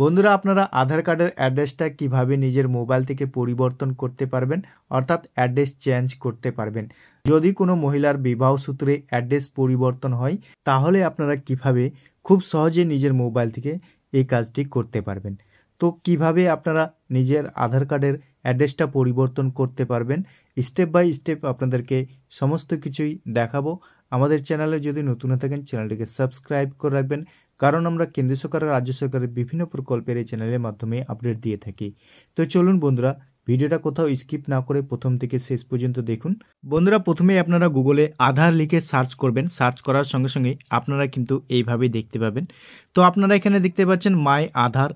বন্ধুরা আপনারা আধার কার্ডের অ্যাড্রেসটা কিভাবে নিজের মোবাইল থেকে পরিবর্তন করতে পারবেন, অর্থাৎ অ্যাড্রেস চেঞ্জ করতে পারবেন। যদি কোনো মহিলার বিবাহ সূত্রে অ্যাড্রেস পরিবর্তন হয়, তাহলে আপনারা কিভাবে খুব সহজে নিজের মোবাইল থেকে এই কাজটি করতে পারবেন। তো কিভাবে আপনারা নিজের আধার কার্ডের অ্যাড্রেসটা পরিবর্তন করতে পারবেন, স্টেপ বাই স্টেপ আপনাদেরকে সমস্ত কিছুই দেখাবো। আমাদের চ্যানেলে যদি নতুন হয়ে থাকেন, চ্যানেলটিকে সাবস্ক্রাইব করে রাখবেন, কারণ আমরা কেন্দ্র সরকার আর রাজ্য সরকারের বিভিন্ন প্রকল্পের এই চ্যানেলের মাধ্যমে আপডেট দিয়ে থাকি। তো চলুন বন্ধুরা, ভিডিওটা কোথাও স্কিপ না করে প্রথম থেকে শেষ পর্যন্ত দেখুন। বন্ধুরা প্রথমেই আপনারা গুগলে আধার লিখে সার্চ করবেন। সার্চ করার সঙ্গে সঙ্গে আপনারা কিন্তু এইভাবেই দেখতে পাবেন। তো আপনারা এখানে দেখতে পাচ্ছেন মাই আধার,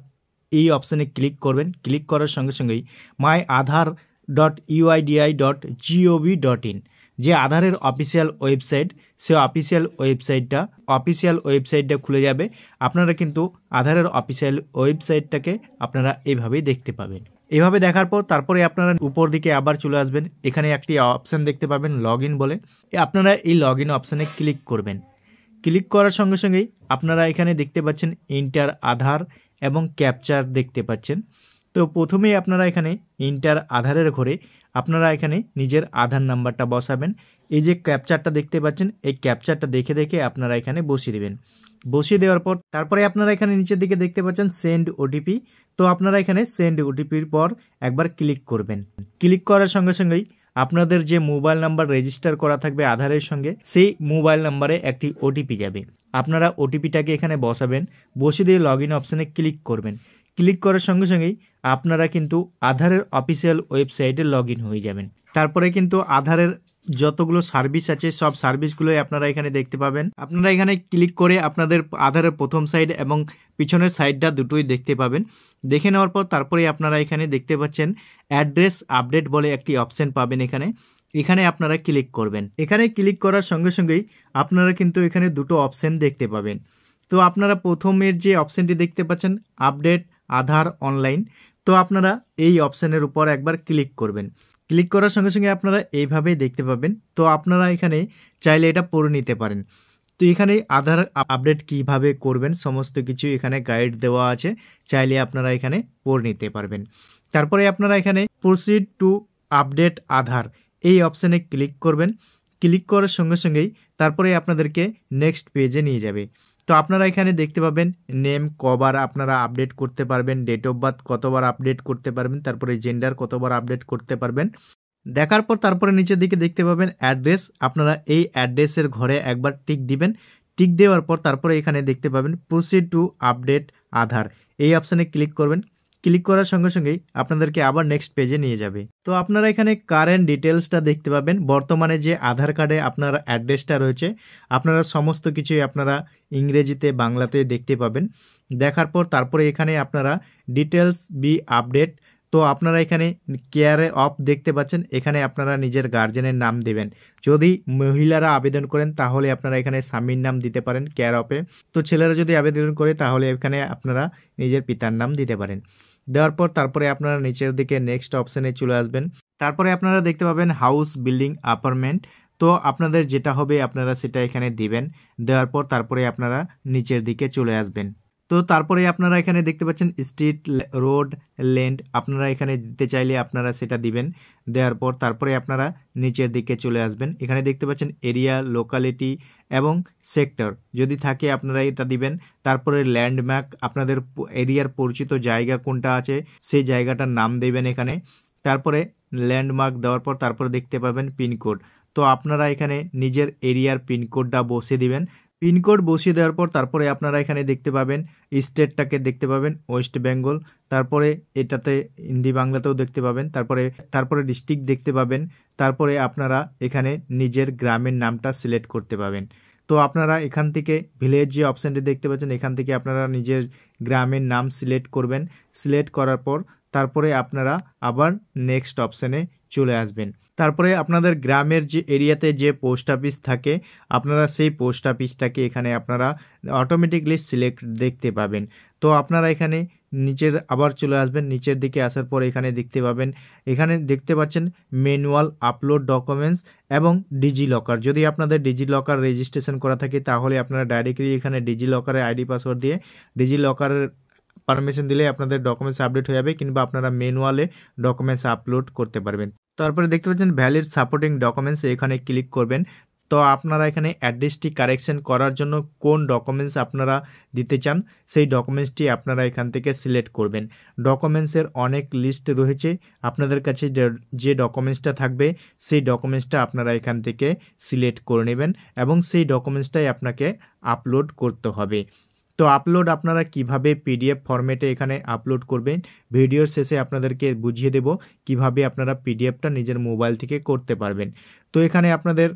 এই অপশানে ক্লিক করবেন। ক্লিক করার সঙ্গে সঙ্গেই myAadhar.uidi.gov.in যে আধারের অফিসিয়াল ওয়েবসাইট, সে অফিসিয়াল ওয়েবসাইটটা খুলে যাবে। আপনারা কিন্তু আধারের অফিসিয়াল ওয়েবসাইটটাকে আপনারা এইভাবেই দেখতে পাবেন। এভাবে দেখার পর তারপরে আপনারা উপর দিকে আবার চলে আসবেন। এখানে একটি অপশান দেখতে পাবেন লগ ইন বলে। আপনারা এই লগ ইন অপশানে ক্লিক করবেন। ক্লিক করার সঙ্গে সঙ্গেই আপনারা এখানে দেখতে পাচ্ছেন ইন্টার আধার এবং ক্যাপচার দেখতে পাচ্ছেন। তো প্রথমেই আপনারা এখানে ইন্টার আধারের ঘরে আপনারা এখানে নিজের আধার নাম্বারটা বসাবেন। এই যে ক্যাপচারটা দেখতে পাচ্ছেন, এই ক্যাপচারটা দেখে দেখে আপনারা এখানে বসিয়ে দেবেন। বসিয়ে দেওয়ার পর তারপরে আপনারা এখানে নিচের দিকে দেখতে পাচ্ছেন সেন্ড ওটিপি। তো আপনারা এখানে সেন্ড ওটিপির পর একবার ক্লিক করবেন। ক্লিক করার সঙ্গে সঙ্গেই আপনাদের যে মোবাইল নাম্বার রেজিস্টার করা থাকবে আধারের সঙ্গে, সেই মোবাইল নাম্বারে একটি ওটিপি যাবে। আপনারা ওটিপিটাকে এখানে বসাবেন। বসিয়ে দিয়ে লগ ইন অপশানে ক্লিক করবেন। ক্লিক করার সঙ্গে সঙ্গেই আপনারা কিন্তু আধারের অফিসিয়াল ওয়েবসাইটে লগ ইন হয়ে যাবেন। তারপরে কিন্তু আধারের যতগুলো সার্ভিস আছে সব সার্ভিসগুলোই আপনারা এখানে দেখতে পাবেন। আপনারা এখানে ক্লিক করে আপনাদের আধারের প্রথম সাইড এবং পিছনের সাইডটা দুটোই দেখতে পাবেন। দেখে নেওয়ার পর তারপরে আপনারা এখানে দেখতে পাচ্ছেন অ্যাড্রেস আপডেট বলে একটি অপশান পাবেন। এখানে আপনারা ক্লিক করবেন। এখানে ক্লিক করার সঙ্গে সঙ্গেই আপনারা কিন্তু এখানে দুটো অপশান দেখতে পাবেন। তো আপনারা প্রথমের যে অপশানটি দেখতে পাচ্ছেন আপডেট আধার অনলাইন, তো আপনারা এই অপশানের উপর একবার ক্লিক করবেন। ক্লিক করার সঙ্গে সঙ্গে আপনারা এইভাবেই দেখতে পাবেন। তো আপনারা এখানে চাইলে এটা পড়ে নিতে পারেন। তো এখানে আধার আপডেট কিভাবে করবেন সমস্ত কিছু এখানে গাইড দেওয়া আছে, চাইলে আপনারা এখানে পড়ে নিতে পারবেন। তারপরে আপনারা এখানে প্রসিড টু আপডেট আধার এই অপশানে ক্লিক করবেন। ক্লিক করার সঙ্গে সঙ্গেই তারপরে আপনাদেরকে নেক্সট পেজে নিয়ে যাবে। তো আপনারা এখানে দেখতে পাবেন নেম কবার আপনারা আপডেট করতে পারবেন, ডেট অফ বার্থ কতবার আপডেট করতে পারবেন, তারপরে জেন্ডার কতবার আপডেট করতে পারবেন। দেখার পর তারপরে নিচের দিকে দেখতে পাবেন অ্যাড্রেস। আপনারা এই অ্যাড্রেসের ঘরে একবার টিক দিবেন। টিক দেওয়ার পর তারপরে এখানে দেখতে পাবেন প্রসিড টু আপডেট আধার এই অপশানে ক্লিক করবেন। ক্লিক করার সঙ্গে সঙ্গেই আপনাদেরকে আবার নেক্সট পেজে নিয়ে যাবে। তো আপনারা এখানে কারেন্ট ডিটেলসটা দেখতে পাবেন। বর্তমানে যে আধার কার্ডে আপনার অ্যাড্রেসটা রয়েছে, আপনারা সমস্ত কিছুই আপনারা ইংরেজিতে বাংলাতে দেখতে পাবেন। দেখার পর তারপরে এখানে আপনারা ডিটেলস বি আপডেট, তো আপনারা এখানে কেয়ারে অফ দেখতে পাচ্ছেন। এখানে আপনারা নিজের গার্জেনের নাম দেবেন। যদি মহিলারা আবেদন করেন তাহলে আপনারা এখানে স্বামীর নাম দিতে পারেন কেয়ার অফে। তো ছেলেরা যদি আবেদন করে তাহলে এখানে আপনারা নিজের পিতার নাম দিতে পারেন। দেওয়ার পর তারপরে আপনারা নিচের দিকে নেক্সট অপশানে চলে আসবেন। তারপরে আপনারা দেখতে পাবেন হাউস বিল্ডিং অ্যাপার্টমেন্ট, তো আপনাদের যেটা হবে আপনারা সেটা এখানে দিবেন। দেওয়ার পর তারপরে আপনারা নিচের দিকে চলে আসবেন। তো তারপরে আপনারা এখানে দেখতে পাচ্ছেন স্ট্রিট, রোড, ল্যান্ড, আপনারা এখানে দিতে চাইলে আপনারা সেটা দিবেন। দেওয়ার পর তারপরে আপনারা নিচের দিকে চলে আসবেন। এখানে দেখতে পাচ্ছেন এরিয়া, লোকালিটি এবং সেক্টর যদি থাকে আপনারা এটা দিবেন। তারপরে ল্যান্ডমার্ক, আপনাদের এরিয়ার পরিচিত জায়গা কোনটা আছে সেই জায়গাটার নাম দেবেন এখানে। তারপরে ল্যান্ডমার্ক দেওয়ার পর তারপরে দেখতে পাবেন পিনকোড, তো আপনারা এখানে নিজের এরিয়ার পিনকোডটা বসিয়ে দিবেন। পিনকোড বসিয়ে দেওয়ার পর তারপরে আপনারা এখানে দেখতে পাবেন স্টেটটাকে দেখতে পাবেন ওয়েস্ট বেঙ্গল, তারপরে এটাতে হিন্দি বাংলাতেও দেখতে পাবেন। তারপরে ডিস্ট্রিক্ট দেখতে পাবেন। তারপরে আপনারা এখানে নিজের গ্রামের নামটা সিলেক্ট করতে পাবেন। তো আপনারা এখান থেকে ভিলেজ যে অপশানটি দেখতে পাচ্ছেন এখান থেকে আপনারা নিজের গ্রামের নাম সিলেক্ট করবেন। সিলেক্ট করার পর তারপরে আপনারা আবার নেক্সট অপশানে চলে আসবেন। তারপরে আপনাদের গ্রামের যে এরিয়াতে যে পোস্ট অফিস থাকে আপনারা সেই পোস্ট অফিসটাকে এখানে আপনারা অটোমেটিকলি সিলেক্ট দেখতে পাবেন। তো আপনারা এখানে নিচের আবার চলে আসবেন। নিচের দিকে আসার পর এখানে দেখতে পাচ্ছেন ম্যানুয়াল আপলোড ডকুমেন্টস এবং ডিজি লকার। যদি আপনাদের ডিজি লকার রেজিস্ট্রেশন করা থাকে তাহলে আপনারা ডাইরেক্টলি এখানে ডিজি লকারে আইডি পাসওয়ার্ড দিয়ে ডিজি লকারের পারমিশন দিলে আপনাদের ডকুমেন্টস আপডেট হয়ে যাবে, কিংবা আপনারা ম্যানুয়ালে ডকুমেন্টস আপলোড করতে পারবেন। তারপরে দেখতে পাচ্ছেন ভ্যালিড সাপোর্টিং ডকুমেন্টস, এখানে ক্লিক করবেন। তো আপনারা এখানে অ্যাড্রেসটি কারেকশন করার জন্য কোন ডকুমেন্টস আপনারা দিতে চান সেই ডকুমেন্টসটি আপনারা এখান থেকে সিলেক্ট করবেন। ডকুমেন্টসের অনেক লিস্ট রয়েছে, আপনাদের কাছে যে ডকুমেন্টসটা থাকবে সেই ডকুমেন্টসটা আপনারা এখান থেকে সিলেক্ট করে নেবেন এবং সেই ডকুমেন্টসটাই আপনাকে আপলোড করতে হবে। তো আপলোড আপনারা কিভাবে পিডিএফ ফরম্যাটে এখানে আপলোড করবেন, ভিডিওর শেষে আপনাদেরকে বুঝিয়ে দেব কিভাবে আপনারা পিডিএফটা নিজের মোবাইল থেকে করতে পারবেন। তো এখানে আপনাদের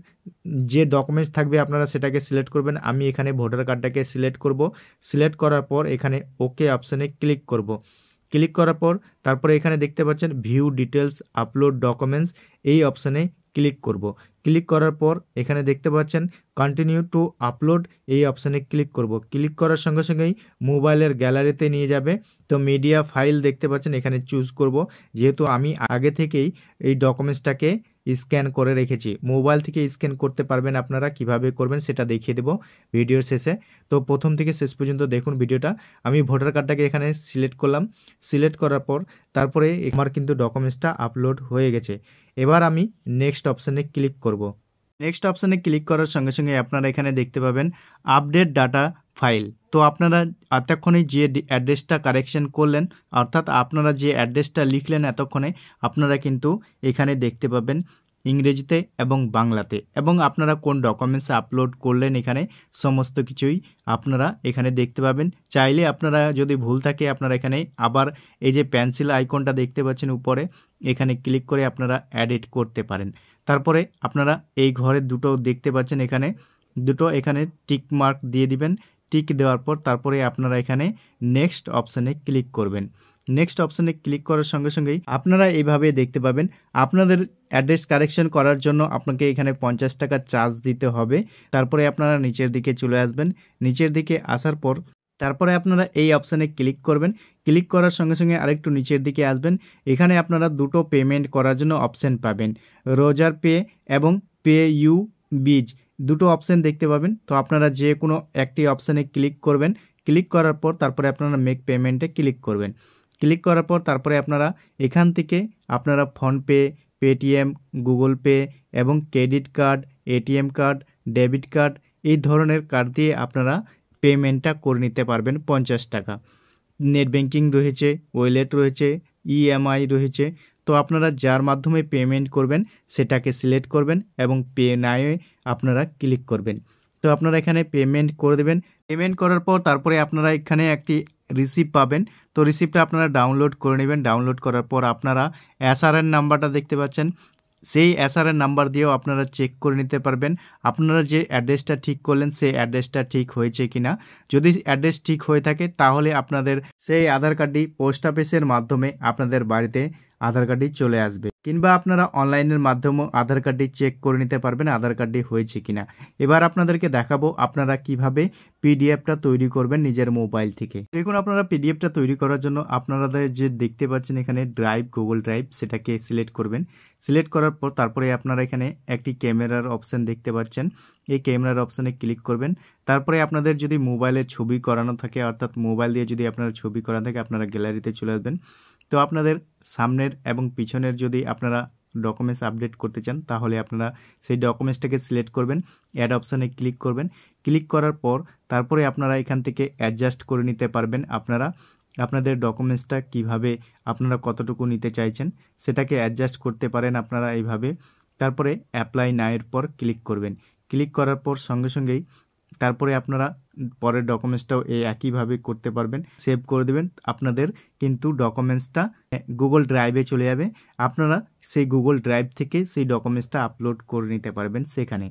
যে ডকুমেন্টস থাকবে আপনারা সেটাকে সিলেক্ট করবেন। আমি এখানে ভোটার কার্ডটাকে সিলেক্ট করব। সিলেক্ট করার পর এখানে ওকে অপশানে ক্লিক করব। ক্লিক করার পর তারপরে এখানে দেখতে পাচ্ছেন ভিউ ডিটেলস আপলোড ডকুমেন্টস, এই অপশানে ক্লিক করব। ক্লিক করার পর এখানে দেখতে পাচ্ছেন কন্টিনিউ টু আপলোড, এই অপশানে ক্লিক করব। ক্লিক করার সঙ্গে সঙ্গেই মোবাইলের গ্যালারিতে নিয়ে যাবে। তো মিডিয়া ফাইল দেখতে পাচ্ছেন এখানে চুজ করব, যেহেতু আমি আগে থেকেই এই ডকুমেন্টসটাকে স্ক্যান করে রেখেছি। মোবাইল থেকে স্ক্যান করতে পারবেন, আপনারা কিভাবে করবেন সেটা দেখিয়ে দেব ভিডিওর শেষে। তো প্রথম থেকে শেষ পর্যন্ত দেখুন ভিডিওটা। আমি ভোটার কার্ডটাকে এখানে সিলেক্ট করলাম। সিলেক্ট করার পর তারপরে আমার কিন্তু ডকুমেন্টসটা আপলোড হয়ে গেছে। এবার আমি নেক্সট অপশানে ক্লিক করব। নেক্সট অপশানে ক্লিক করার সঙ্গে সঙ্গে আপনারা এখানে দেখতে পাবেন আপডেট ডাটা ফাইল। তো আপনারা এতক্ষণে যে অ্যাড্রেসটা কারেকশন করলেন, অর্থাৎ আপনারা যে অ্যাড্রেসটা লিখলেন এতক্ষণে, আপনারা কিন্তু এখানে দেখতে পাবেন ইংরেজিতে এবং বাংলাতে, এবং আপনারা কোন ডকুমেন্টস আপলোড করলেন এখানে সমস্ত কিছুই আপনারা এখানে দেখতে পাবেন। চাইলে আপনারা যদি ভুল থাকে আপনারা এখানে আবার এই যে পেন্সিল আইকনটা দেখতে পাচ্ছেন উপরে, এখানে ক্লিক করে আপনারা এডিট করতে পারেন। তারপরে আপনারা এই ঘরে দুটো দেখতে পাচ্ছেন, এখানে দুটো এখানে টিক মার্ক দিয়ে দিবেন। টিক দেওয়ার পর তারপরে আপনারা এখানে নেক্সট অপশানে ক্লিক করবেন। নেক্সট অপশানে ক্লিক করার সঙ্গে সঙ্গেই আপনারা এইভাবে দেখতে পাবেন আপনাদের অ্যাড্রেস কারেকশন করার জন্য আপনাকে এখানে 50 টাকা চার্জ দিতে হবে। তারপরে আপনারা নিচের দিকে চলে আসবেন। নিচের দিকে আসার পর তারপরে আপনারা এই অপশানে ক্লিক করবেন। ক্লিক করার সঙ্গে সঙ্গে আরেকটু নিচের দিকে আসবেন। এখানে আপনারা দুটো পেমেন্ট করার জন্য অপশান পাবেন, রোজার পে এবং পে ইউ বিজ, দুটো অপশান দেখতে পাবেন। তো আপনারা যে কোনো একটি অপশানে ক্লিক করবেন। ক্লিক করার পর তারপরে আপনারা মেক পেমেন্টে ক্লিক করবেন। ক্লিক করার পর তারপরে আপনারা এখান থেকে আপনারা ফোনপে, পেটিএম, গুগল পে এবং credit card, ATM card, debit card, এই ধরনের কার্ড দিয়ে আপনারা পেমেন্টটা করে নিতে পারবেন 50 টাকা। নেট ব্যাঙ্কিং রয়েছে, ওয়ালেট রয়েছে, ইএমআই রয়েছে। তো আপনারা যার মাধ্যমে পেমেন্ট করবেন সেটাকে সিলেক্ট করবেন এবং পে নাওয়ে আপনারা ক্লিক করবেন। তো আপনারা এখানে পেমেন্ট করে দেবেন। পেমেন্ট করার পর তারপরে আপনারা এখানে একটি রিসিপ্ট পাবেন। তো রিসিপ্টটা আপনারা ডাউনলোড করে নেবেন। ডাউনলোড করার পর আপনারা এসআরএন নাম্বারটা দেখতে পাচ্ছেন, সেই এসআরএন নাম্বার দিয়েও আপনারা চেক করে নিতে পারবেন আপনারা যে অ্যাড্রেসটা ঠিক করলেন সেই অ্যাড্রেসটা ঠিক হয়েছে কিনা। যদি অ্যাড্রেস ঠিক হয়ে থাকে তাহলে আপনাদের সেই আধার কার্ডটি পোস্ট অফিসের মাধ্যমে আপনাদের বাড়িতে আধার কার্ডটি চলে আসবে, কিংবা আপনারা অনলাইনের মাধ্যমেও আধার কার্ডটি চেক করে নিতে পারবেন আধার কার্ডটি হয়েছে কিনা। এবার আপনাদেরকে দেখাবো আপনারা কিভাবে পিডিএফটা তৈরি করবেন নিজের মোবাইল থেকে। দেখুন আপনারা পিডিএফটা তৈরি করার জন্য আপনাদের যে দেখতে পাচ্ছেন এখানে ড্রাইভ, গুগল ড্রাইভ, সেটাকে সিলেক্ট করবেন। সিলেক্ট করার পর তারপরে আপনারা এখানে একটি ক্যামেরার অপশান দেখতে পাচ্ছেন, এই ক্যামেরার অপশানে ক্লিক করবেন। তারপরে আপনাদের যদি মোবাইলে ছবি করানো থাকে, অর্থাৎ মোবাইল দিয়ে যদি আপনারা ছবি করা থাকে, আপনারা গ্যালারিতে চলে আসবেন। তো আপনাদের সামনের এবং পিছনের যদি আপনারা ডকুমেন্টস আপডেট করতে চান তাহলে আপনারা সেই ডকুমেন্টসটাকে সিলেক্ট করবেন, অ্যাড অপশানে ক্লিক করবেন। ক্লিক করার পর তারপরে আপনারা এখান থেকে অ্যাডজাস্ট করে নিতে পারবেন আপনারা আপনাদের ডকুমেন্টসটা কিভাবে আপনারা কতটুকু নিতে চাইছেন সেটাকে অ্যাডজাস্ট করতে পারেন আপনারা এইভাবে। তারপরে অ্যাপ্লাই নাওয়ের পর ক্লিক করবেন। ক্লিক করার পর সঙ্গে সঙ্গেই তারপরে আপনারা পরের ডকুমেন্টসটাও এই একইভাবে করতে পারবেন। সেভ করে দেবেন, আপনাদের কিন্তু ডকুমেন্টসটা গুগল ড্রাইভে চলে যাবে। আপনারা সেই গুগল ড্রাইভ থেকে সেই ডকুমেন্টসটা আপলোড করে নিতে পারবেন সেখানে।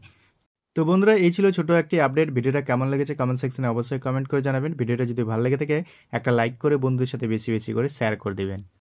তো বন্ধুরা এই ছিল ছোট একটি আপডেট। ভিডিওটা কেমন লেগেছে কমেন্ট সেকশনে অবশ্যই কমেন্ট করে জানাবেন। ভিডিওটা যদি ভালো লেগে থাকে একটা লাইক করে বন্ধুদের সাথে বেশি বেশি করে শেয়ার করে দেবেন।